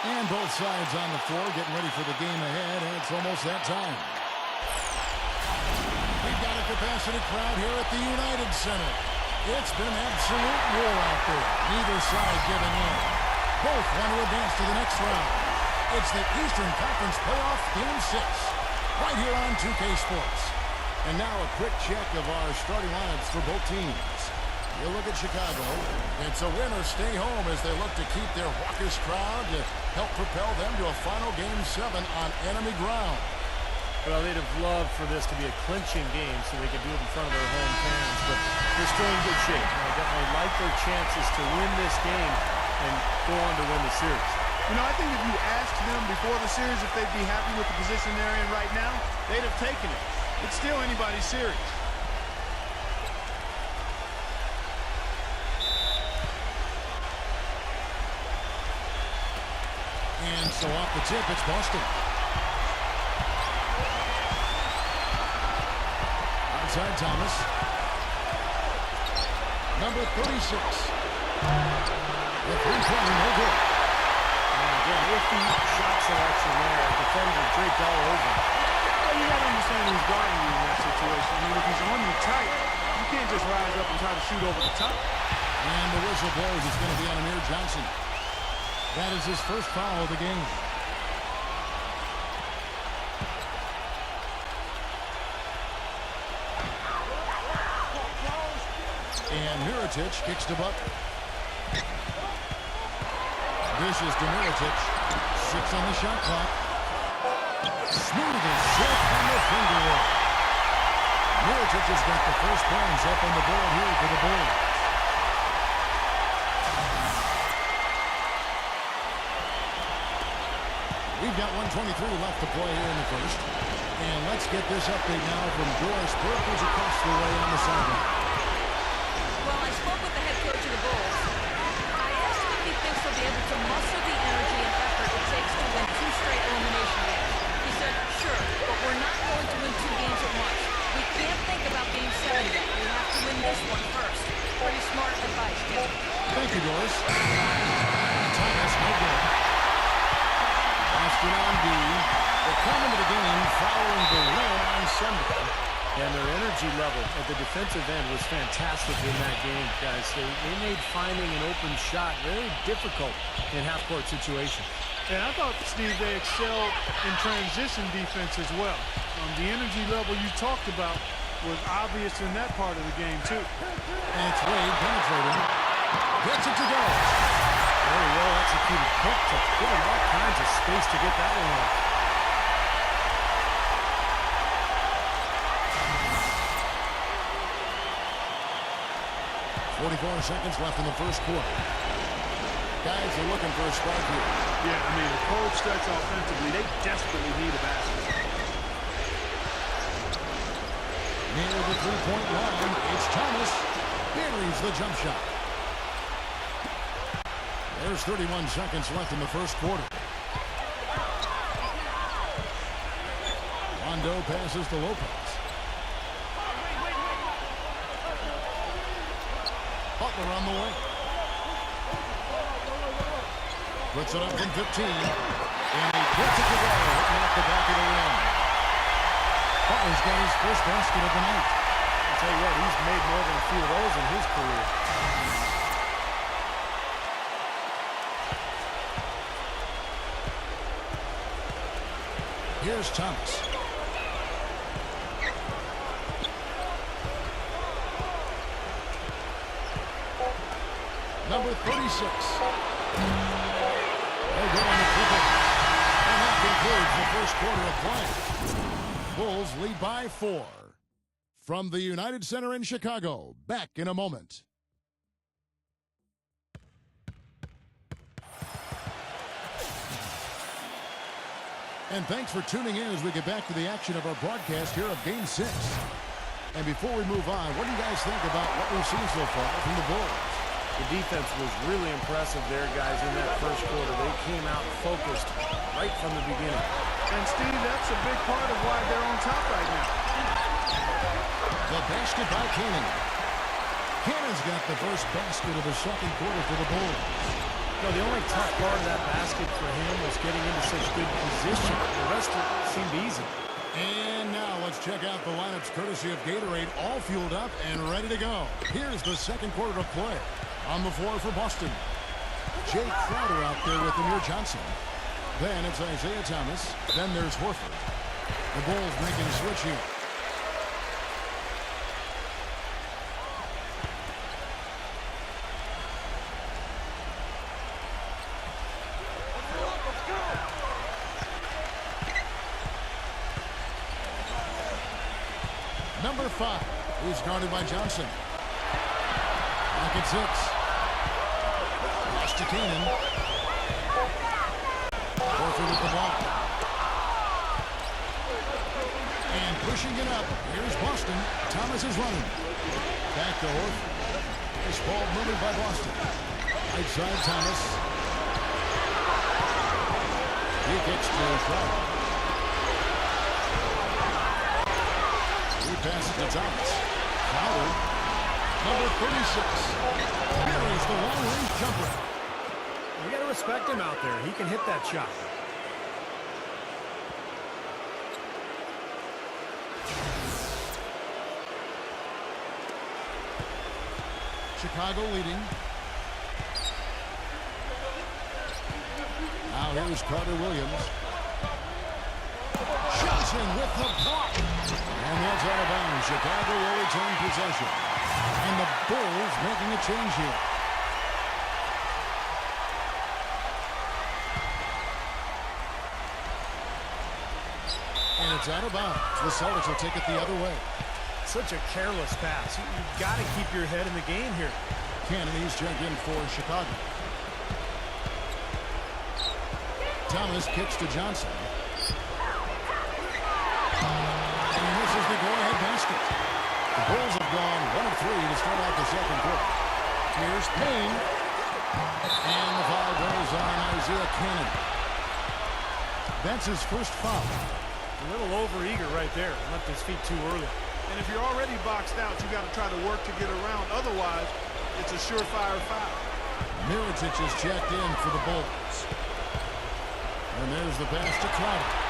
And both sides on the floor getting ready for the game ahead, and it's almost that time. We've got a capacity crowd here at the United Center. It's been absolute war out there. Neither side giving in. Both want to advance to the next round. It's the Eastern Conference Playoff Game 6, right here on 2K Sports. And now a quick check of our starting lineups for both teams. You look at Chicago. It's a win or stay home as they look to keep their raucous crowd to help propel them to a final Game 7 on enemy ground. Well, they'd have loved for this to be a clinching game so they could do it in front of their home fans, but they're still in good shape. They definitely like their chances to win this game and go on to win the series. You know, I think if you asked them before the series if they'd be happy with the position they're in right now, they'd have taken it. It's still anybody's series. And so off the tip, it's Boston. Outside Thomas. Number 36. The three-pointer, no good. Again, iffy shot selection there. Defender draped all over. Well, you got to understand who's guarding you in that situation. I mean, if he's on you tight, you can't just rise up and try to shoot over the top. And the whistle blows. It's going to be on Amir Johnson. That is his first foul of the game. And Mirotic kicks to Butler. Dishes to Mirotic. 6 on the shot clock. Smooth as silk on the finger roll. Mirotic has got the first points up on the board here for the Bulls. We've got 1:23 left to play here in the first. And let's get this update now from Doris Burke, who's across the way on the sideline. Well, I spoke with the head coach of the Bulls. I asked him if he thinks he'll be able to muster the energy and effort it takes to win 2 straight elimination games. He said, sure, but we're not going to win 2 games at once. We can't think about Game 7 yet. We have to win this one first. Pretty smart advice, Diff. Thank you, Doris. Thomas, no good. Boston on D. They're coming to the game following the win on Sunday. And their energy level at the defensive end was fantastic in that game, guys. They made finding an open shot very difficult in half-court situations. And I thought, Steve, they excelled in transition defense as well. The energy level you talked about was obvious in that part of the game, too. And it's Wade penetrating. Gets it to go. Very well executed. Cook to give him all kinds of space to get that one off. .44 seconds left in the first quarter. Guys are looking for a spark here. Yeah, I mean, a cold stretch offensively, they desperately need a basket. Near the three-point line, it's Thomas. Buries the jump shot. There's 31 seconds left in the first quarter. Rondo passes to Lopez. Butler on the way. Puts it up from 15. And he puts it to go. Hitting off the back of the rim. Butler's got his first basket of the night. I'll tell you what, he's made more than a few of those in his career. Here's Thomas. Number 36. They go on the triple. And that concludes the first quarter of play. Bulls lead by 4. From the United Center in Chicago, back in a moment. And thanks for tuning in as we get back to the action of our broadcast here of Game 6. And before we move on, what do you guys think about what we've seen so far from the Bulls? The defense was really impressive there, guys, in that first quarter. They came out focused right from the beginning. And, Steve, that's a big part of why they're on top right now. The basket by Cannon. Cannon's got the first basket of the second quarter for the Bulls. No, the only tough part of that basket for him was getting into such good position. The rest of it seemed easy. And now let's check out the lineups courtesy of Gatorade, all fueled up and ready to go. Here's the second quarter of play. On the floor for Boston, Jake Crowder out there with Amir Johnson. Then it's Isaiah Thomas. Then there's Horford. The Bulls making a switch here. Number 5, who's guarded by Johnson. Back at 6. Lost to Keenan. Horford with the ball. And pushing it up, here's Boston. Thomas is running. Back to Horford. This ball moved by Boston. Right side, Thomas. He kicks to Crowder. He passes to Thomas. Crowder, number 36. Buries the long-range jumper. You got to respect him out there. He can hit that shot. Chicago leading. Now here's Carter Williams. Johnson with the block. And that's out of bounds. Chicago will return possession. And the Bulls making a change here. And it's out of bounds. The Celtics will take it the other way. Such a careless pass. You've got to keep your head in the game here. Kennedy's checked in for Chicago. Thomas kicks to Johnson. And this is the go-ahead basket. The Bulls have gone 1 of 3 to start out the second quarter. Here's Payne. And the foul goes on Isaiah Cannon. That's his first foul. A little overeager right there. Left his feet too early. And if you're already boxed out, you got to try to work to get around. Otherwise, it's a surefire foul. Mirotic is checked in for the Bulls. And there's the pass to Crowder.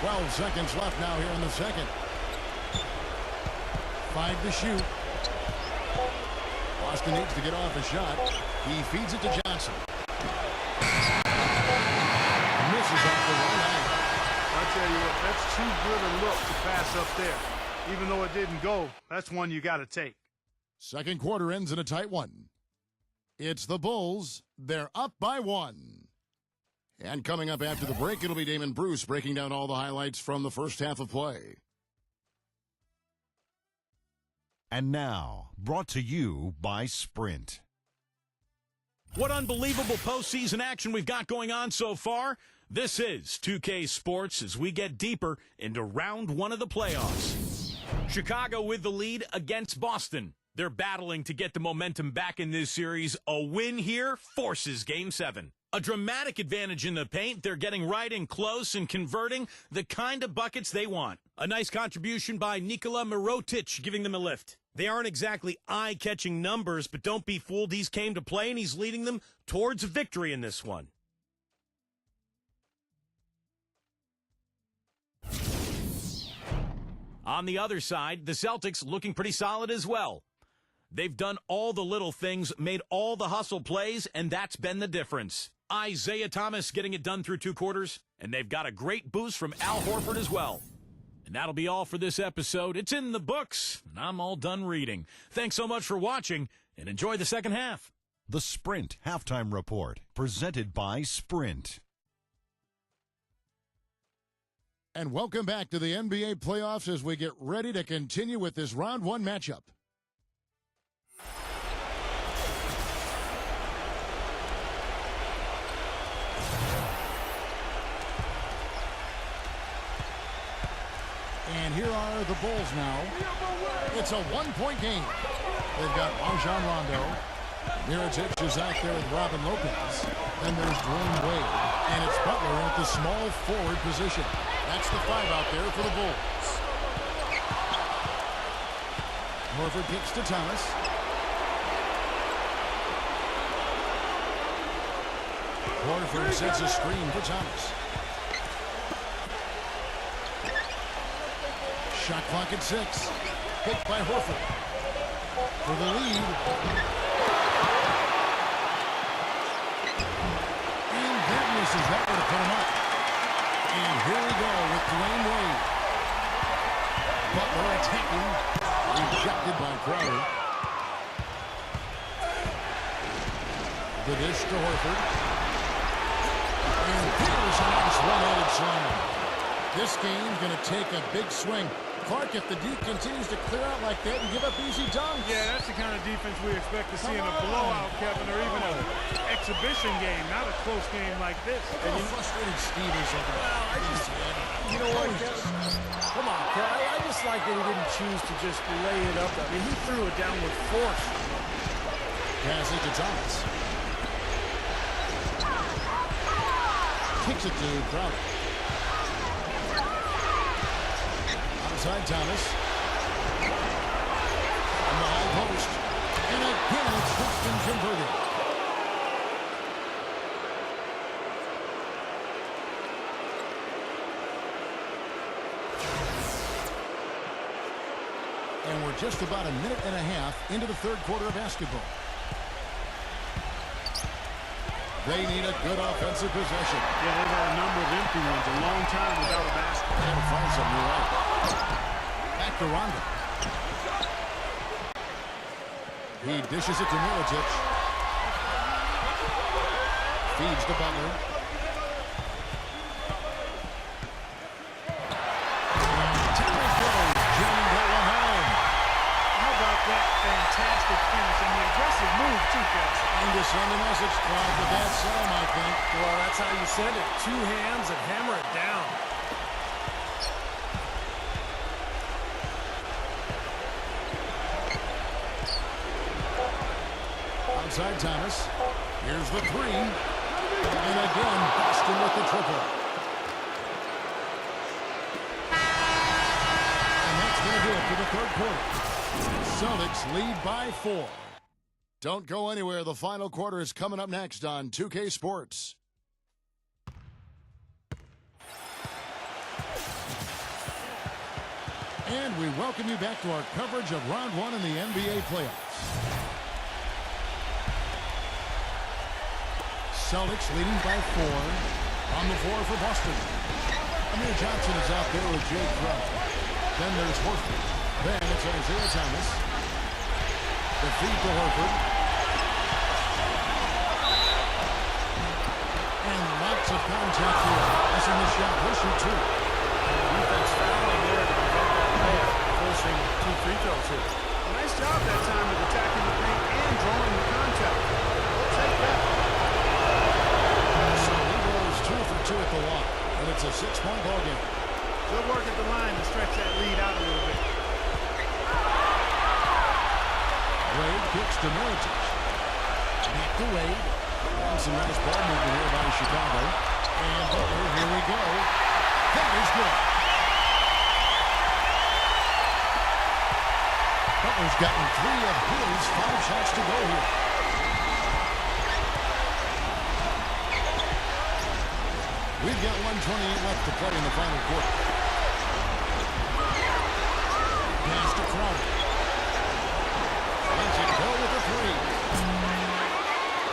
12 seconds left now here in the second. 5 to shoot. Boston needs to get off a shot. He feeds it to Johnson. Misses off the right eye. I tell you what, that's too good a look to pass up there. Even though it didn't go, that's one you got to take. Second quarter ends in a tight one. It's the Bulls. They're up by 1. And coming up after the break, it'll be Damon Bruce breaking down all the highlights from the first half of play. And now, brought to you by Sprint. What unbelievable postseason action we've got going on so far. This is 2K Sports as we get deeper into round 1 of the playoffs. Chicago with the lead against Boston. They're battling to get the momentum back in this series. A win here forces Game 7. A dramatic advantage in the paint. They're getting right in close and converting the kind of buckets they want. A nice contribution by Nikola Mirotic giving them a lift. They aren't exactly eye-catching numbers, but don't be fooled. He's came to play, and he's leading them towards victory in this one. On the other side, the Celtics looking pretty solid as well. They've done all the little things, made all the hustle plays, and that's been the difference. Isaiah Thomas getting it done through 2 quarters, and they've got a great boost from Al Horford as well. And that'll be all for this episode. It's in the books, and I'm all done reading. Thanks so much for watching, and enjoy the second half. The Sprint Halftime Report, presented by Sprint. And welcome back to the NBA playoffs as we get ready to continue with this round 1 matchup. And here are the Bulls now. It's a 1-point game. They've got Rajon Rondo. Mirotic is out there with Robin Lopez. Then there's Dwayne Wade. And it's Butler at the small forward position. That's the 5 out there for the Bulls. Horford kicks to Thomas. Horford sets a screen for Thomas. Shot clock at 6. Picked by Horford. For the lead. And that misses. That would have put him up. And here we go with Dwayne Wade. Butler attacking. Rejected by Crowder. The dish to Horford. And here's a nice one-handed slam. This game's going to take a big swing. Clark, if the D continues to clear out like that and give up easy dunks. Yeah, that's the kind of defense we expect to see in a blowout, Kevin, or even an exhibition game, not a close game like this. And how frustrated Steve is over that. You know what, come on, Kelly. I just like that he didn't choose to just lay it up. I mean, he threw it down with force. Passage to Thomas. Kicks it to Crowder. Outside Thomas. On the high post. And again, it's Boston converted. And we're just about a minute and a half into the third quarter of basketball. They need a good offensive possession. Yeah, they've had a number of empty ones, a long time without a basket. And find something right. Back to Rondo. He dishes it to Mirotic. Feeds to Butler. Taylor goes. Jamming that one home. How about that fantastic finish and the aggressive move, too, guys? And to send a message, Clark, with that slam, I think. Well, that's how you send it. Two hands and hammer it down. Outside Thomas. Here's the three. And again, Boston with the triple. And that's going to do it for the third quarter. Celtics lead by 4. Don't go anywhere. The final quarter is coming up next on 2K Sports. And we welcome you back to our coverage of Round 1 in the NBA playoffs. Celtics leading by 4. On the floor for Boston. Amir Johnson is out there with Jay Crowder. Then there's Horford. Then it's Isaiah Thomas. The feed to Horford. And lots of contact here. Missing the shot. He'll shoot 2. Defense fouling there to prevent that layup, forcing 2 free throws here. Nice job that time of attacking the paint and drawing the contact. We'll take that. So he goes 2 for 2 at the line. And it's a 6-point ball game. Good work at the line to stretch that lead out a little bit. Wade kicks to Mirotic. Back to Wade. And some nice ball movement here by Chicago. And Butler, here we go. That is good. Butler's gotten 3 of his 5 shots to go here. We've got 1:28 left to play in the final quarter. Pass to Crowder. Lets it go with a 3.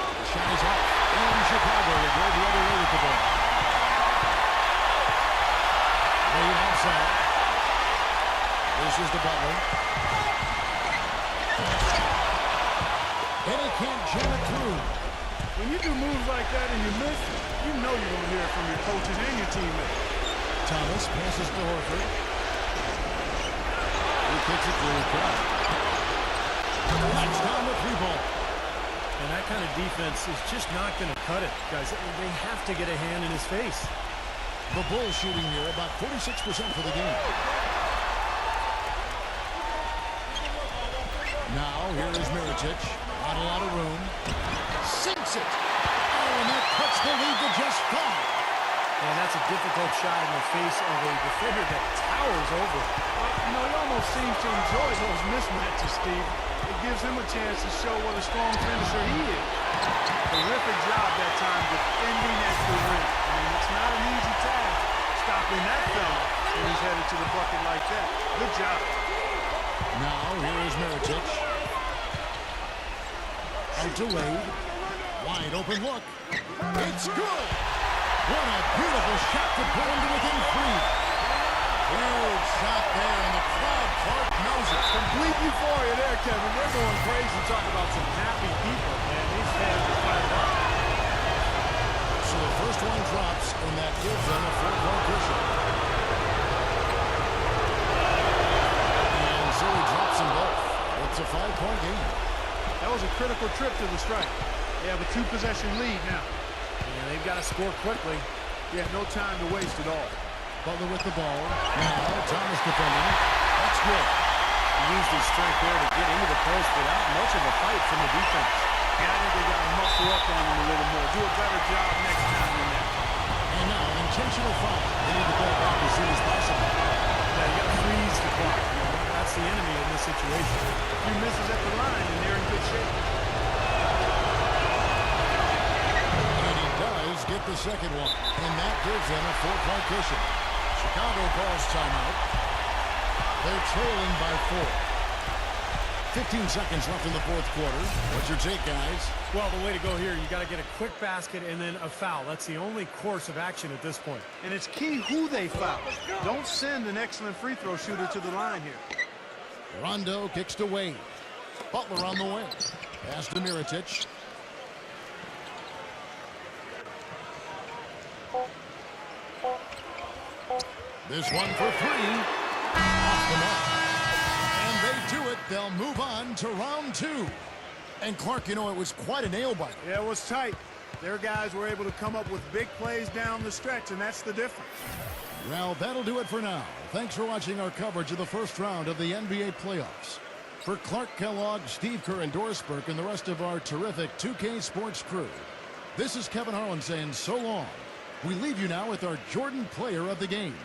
The shot is off. And Chicago will go the other way with the ball. Wade outside. This is the Butler. And he can't jam it through. When you do moves like that and you miss, you know you're going to hear it from your coaches and your teammates. Thomas passes to Horford. He kicks it to Crowder. Knocks down the 3-ball. And that kind of defense is just not going to cut it, guys. They have to get a hand in his face. The Bulls shooting here about 46% for the game. Now, here is Mirotic. Not a lot of room. Sinks it. Oh, and that cuts the lead to just 5. And that's a difficult shot in the face of a defender that towers over. You know, he almost seems to enjoy those mismatches, Steve. It gives him a chance to show what a strong finisher he is. Terrific job that time defending at the rim. I mean, it's not an easy task stopping that fella when he's headed to the bucket like that. Good job. Now, here is Mirotic. Out to Wade. Wide open look. It's good. What a beautiful shot to put him to within 3. Huge shot there, and the crowd, Clark, knows it. Complete euphoria there, Kevin. They're going crazy. Talk about some happy people, man. These fans are fired up. So the first one drops, and that gives them a 4-point cushion. And so he drops them both. It's a 5-point game. That was a critical trip to the strike. They have a 2-possession lead now. Yeah, they've got to score quickly. Yeah, no time to waste at all. Butler with the ball. Now Thomas defending. That's good. He used his strength there to get into the post without much of a fight from the defense. And I think they got to muscle up on him a little more. Do a better job next time than that. And now an intentional foul. They need the ball back as soon as possible. Yeah, you got to freeze the clock. You know, that's the enemy in this situation. A few misses at the line, and they're in good shape. And he does get the second one. And that gives them a 4-point cushion. Chicago calls timeout. They're trailing by 4. 15 seconds left in the fourth quarter. What's your take, guys? Well, the way to go here, you got to get a quick basket and then a foul. That's the only course of action at this point. And it's key who they foul. Don't send an excellent free throw shooter to the line here. Rondo kicks to Wade. Butler on the way. Pass to Mirotic. This one for 3. Off the mark. And they do it. They'll move on to round 2. And Clark, you know, it was quite a nail-biter. Yeah, it was tight. Their guys were able to come up with big plays down the stretch, and that's the difference. Well, that'll do it for now. Thanks for watching our coverage of the first round of the NBA playoffs. For Clark Kellogg, Steve Kerr, and Doris Burke, and the rest of our terrific 2K Sports crew, this is Kevin Harlan saying so long. We leave you now with our Jordan Player of the Game.